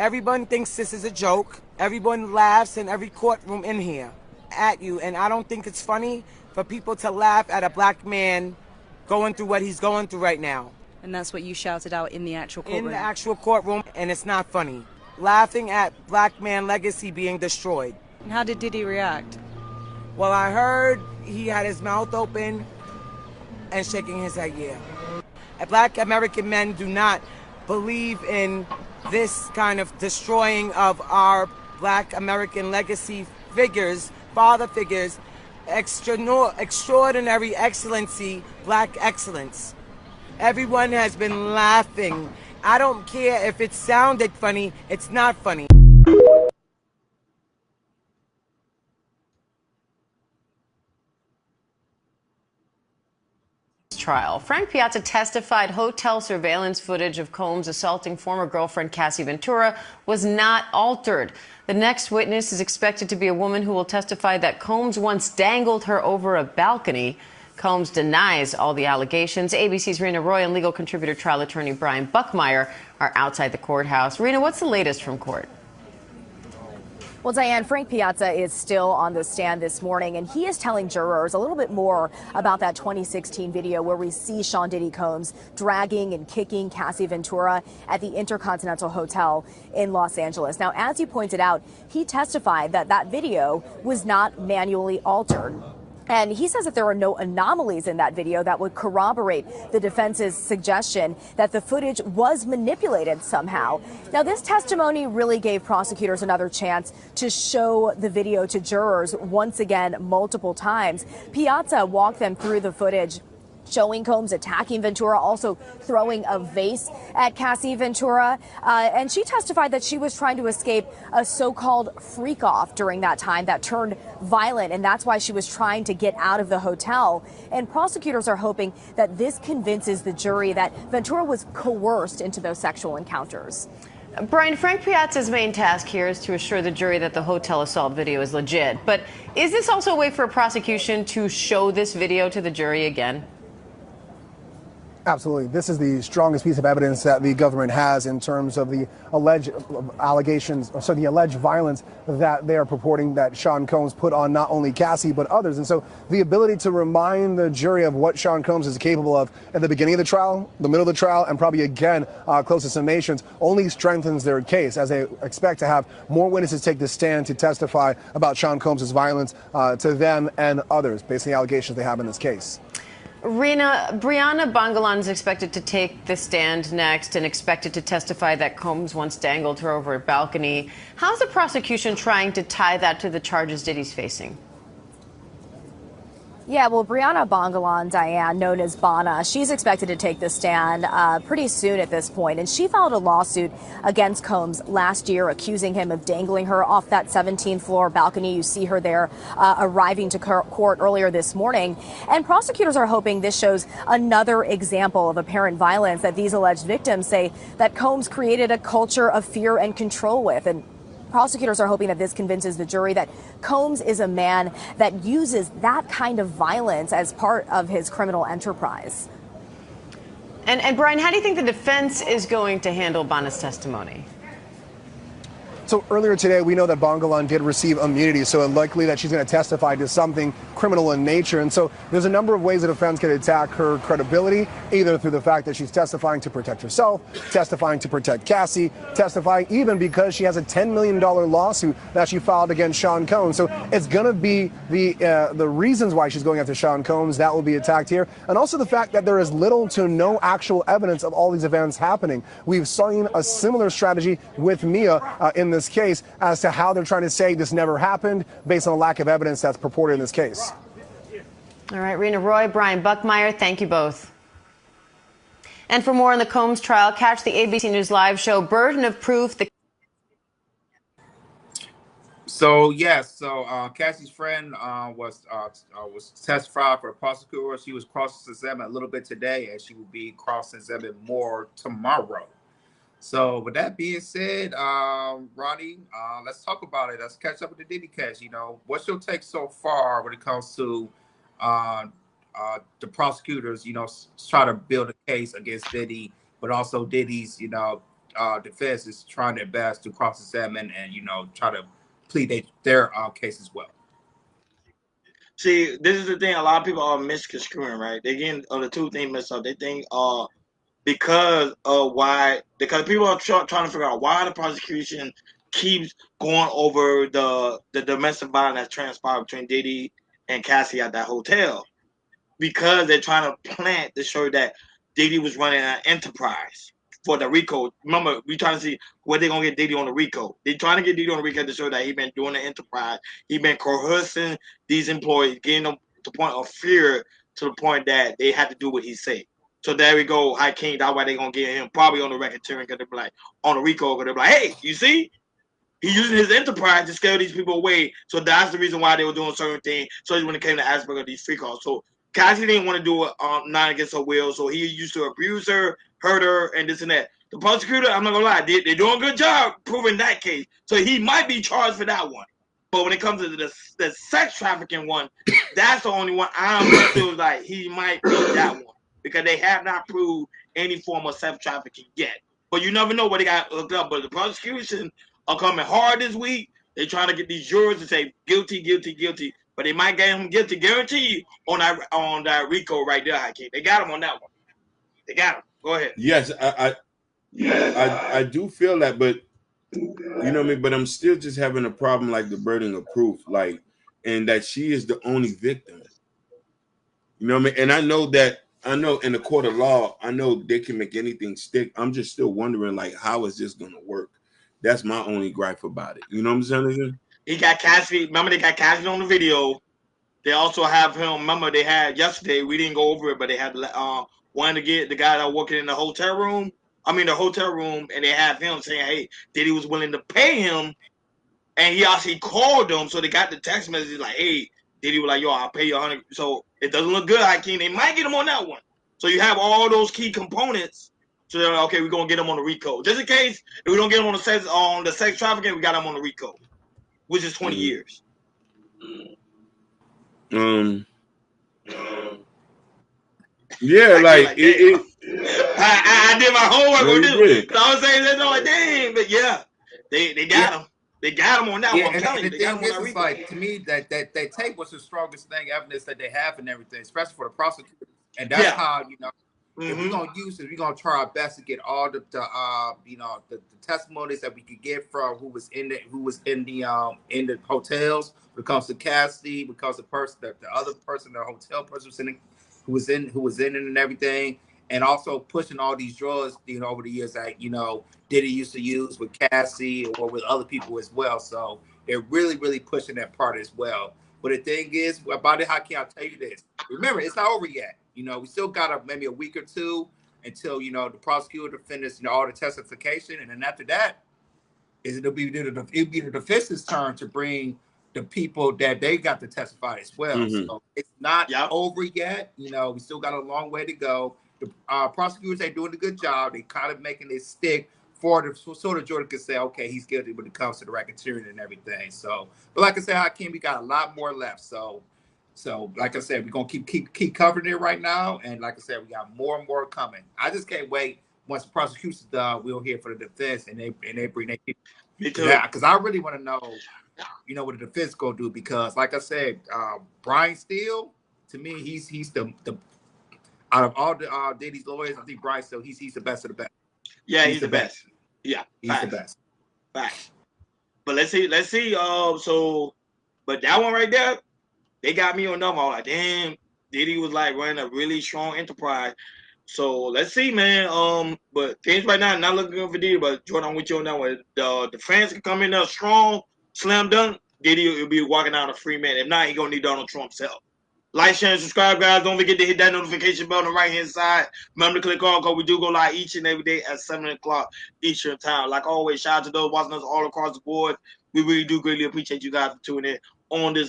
Everyone thinks this is a joke. Everyone laughs in every courtroom in here at you. And I don't think it's funny for people to laugh at a black man going through what he's going through right now. And that's what you shouted out in the actual courtroom? In the actual courtroom, and it's not funny. Laughing at black man legacy being destroyed. And how did Diddy react? Well, I heard he had his mouth open and shaking his head, yeah. Black American men do not believe in this kind of destroying of our black American legacy figures, father figures, extraordinary excellency, black excellence. Everyone has been laughing. I don't care if it sounded funny, it's not funny. Trial. Frank Piazza testified hotel surveillance footage of Combs assaulting former girlfriend Cassie Ventura was not altered. The next witness is expected to be a woman who will testify that Combs once dangled her over a balcony. Combs denies all the allegations. ABC's Rena Roy and legal contributor trial attorney Brian Buckmeyer are outside the courthouse. Rena, what's the latest from court? Well, Diane, Frank Piazza is still on the stand this morning, and he is telling jurors a little bit more about that 2016 video where we see Sean Diddy Combs dragging and kicking Cassie Ventura at the Intercontinental Hotel in Los Angeles. Now, as you pointed out, he testified that that video was not manually altered. And he says that there are no anomalies in that video that would corroborate the defense's suggestion that the footage was manipulated somehow. Now, this testimony really gave prosecutors another chance to show the video to jurors once again multiple times. Piazza walked them through the footage, showing Combs attacking Ventura, also throwing a vase at Cassie Ventura. And she testified that she was trying to escape a so-called freak-off during that time that turned violent, and that's why she was trying to get out of the hotel. And prosecutors are hoping that this convinces the jury that Ventura was coerced into those sexual encounters. Brian, Frank Piazza's main task here is to assure the jury that the hotel assault video is legit. But is this also a way for a prosecution to show this video to the jury again? Absolutely. This is the strongest piece of evidence that the government has in terms of the alleged allegations, so the alleged violence that they are purporting that Sean Combs put on not only Cassie, but others. And so the ability to remind the jury of what Sean Combs is capable of at the beginning of the trial, the middle of the trial, and probably again close to summations only strengthens their case as they expect to have more witnesses take the stand to testify about Sean Combs' violence to them and others based on the allegations they have in this case. Rena, Brianna Bongalan is expected to take the stand next and expected to testify that Combs once dangled her over a balcony. How's the prosecution trying to tie that to the charges Diddy's facing? Yeah, well, Brianna Bongalan, Diane, known as Bana, she's expected to take the stand pretty soon at this point. And she filed a lawsuit against Combs last year, accusing him of dangling her off that 17th floor balcony. You see her there arriving to court earlier this morning. And prosecutors are hoping this shows another example of apparent violence that these alleged victims say that Combs created a culture of fear and control with. And prosecutors are hoping that this convinces the jury that Combs is a man that uses that kind of violence as part of his criminal enterprise. And Brian, how do you think the defense is going to handle Bana's testimony? So earlier today, we know that Bongalan did receive immunity, so it's likely that she's going to testify to something criminal in nature. And so there's a number of ways the defense can attack her credibility, either through the fact that she's testifying to protect herself, testifying to protect Cassie, testifying even because she has a $10 million lawsuit that she filed against Sean Combs. So it's going to be the reasons why she's going after Sean Combs that will be attacked here. And also the fact that there is little to no actual evidence of all these events happening. We've seen a similar strategy with Mia in this case as to how they're trying to say this never happened based on a lack of evidence that's purported in this case. All right, Rena Roy, Brian Buckmeyer, thank you both. And for more on the Combs trial, catch the ABC News Live show Burden of Proof. Cassie's friend was testified for the prosecutor. She was cross-examined a little bit today, and she will be cross-examined more tomorrow. So with that being said, Ronnie, let's talk about it. Let's catch up with the Diddy case. You know, what's your take so far when it comes to the prosecutors, try to build a case against Diddy, but also Diddy's, defense is trying their best to cross-examine and try to plead their case as well. See, this is the thing. A lot of people are misconstruing, right? They getting the two things messed up. They think because people are trying to figure out why the prosecution keeps going over the domestic violence that transpired between Diddy and Cassie at that hotel, because they're trying to plant to show that Diddy was running an enterprise for the RICO. Remember, we trying to see where they're gonna get Diddy on the RICO. They're trying to get Diddy on the RICO to show that he been doing the enterprise. He been coercing these employees, getting them to the point of fear, to the point that they had to do what he said. So there we go, High King. That's why they're gonna get him probably on the racketeering, because they're like on the RICO, because they're like, hey, you see, he's using his enterprise to scare these people away. So that's the reason why they were doing certain things. So when it came to aspect of these free calls, so Cassie didn't want to do it not against her will. So he used to abuse her, hurt her, and this and that. The prosecutor, I'm not gonna lie, they're doing a good job proving that case. So he might be charged for that one. But when it comes to the sex trafficking one, that's the only one I'm still like he might be that one, because they have not proved any form of sex trafficking yet. But you never know what they got hooked up. But the prosecution are coming hard this week. They're trying to get these jurors to say guilty, guilty, guilty. But they might get him guilty, guaranteed, on that RICO right there, Hakeem. They got him on that one. They got him. Go ahead. Yes, I do feel that, but you know what I mean? But I'm still just having a problem, like the burden of proof, like, and that she is the only victim. You know what I mean? And I know in the court of law, I know they can make anything stick. I'm just still wondering, like, how is this going to work? That's my only gripe about it. You know what I'm saying? He got Cassie. Remember, they got Cassie on the video. They also have him. Remember, they had yesterday. We didn't go over it, but they had wanted to get the guy that working in the hotel room. And they have him saying, "Hey, Diddy was willing to pay him," and he actually called them. So they got the text message like, "Hey, Diddy was like, yo, I'll pay you 100." So it doesn't look good, Hakeem. They might get him on that one. So you have all those key components. So they're like, okay, we're gonna get him on the RICO. Just in case if we don't get him on the sex trafficking, we got him on the RICO, which is 20 years. Yeah, like I did my homework on this. Did. I was saying that, like, dang, but yeah, they got him. They got him on that one. I'm telling you, they got him on that RICO. Like, to me, that tape was the strongest thing, evidence that they have and everything, especially for the prosecutor. And that's how, if we're gonna use it, we're gonna try our best to get all the testimonies that we could get from who was in the hotels. When it comes to Cassie, because the other person, the hotel person who was in it and everything, and also pushing all these drugs, over the years that Diddy used to use with Cassie or with other people as well. So they're really, really pushing that part as well. But the thing is about it, how can I tell you this? Remember, it's not over yet. We still got maybe a week or two until the prosecutor finishes all the testification, and then after that, it'll be the defense's turn to bring the people that they got to testify as well. So it's not over yet. We still got a long way to go. The prosecutors, they're doing a good job. They kind of making it stick for so the jury can say, okay, he's guilty when it comes to the racketeering and everything. So, but like I said, Hakeem, we got a lot more left. So like I said, we're gonna keep covering it right now, and like I said, we got more and more coming. I just can't wait. Once the prosecution's done, we'll hear for the defense, and they bring their people. Me too. Yeah, because I really want to know, what the defense gonna do. Because like I said, Brian Steele, to me, he's the out of all the Diddy's lawyers, I think Brian Steele, he's the best of the best. Yeah, he's the best. Yeah, he's the best. Facts. But let's see. But that one right there, they got me on them. I was like, damn, Diddy was like running a really strong enterprise. So let's see, man. But things right now not looking good for Diddy. But Jordan, I'm with you on that one. The fans can come in there strong, slam dunk. Diddy will be walking out a free man. If not, he gonna need Donald Trump's help. Like, share, and subscribe, guys. Don't forget to hit that notification bell on the right-hand side. Remember to click on, because we do go live each and every day at 7 o'clock Eastern time. Like always, shout out to those watching us all across the board. We really do greatly appreciate you guys for tuning in on this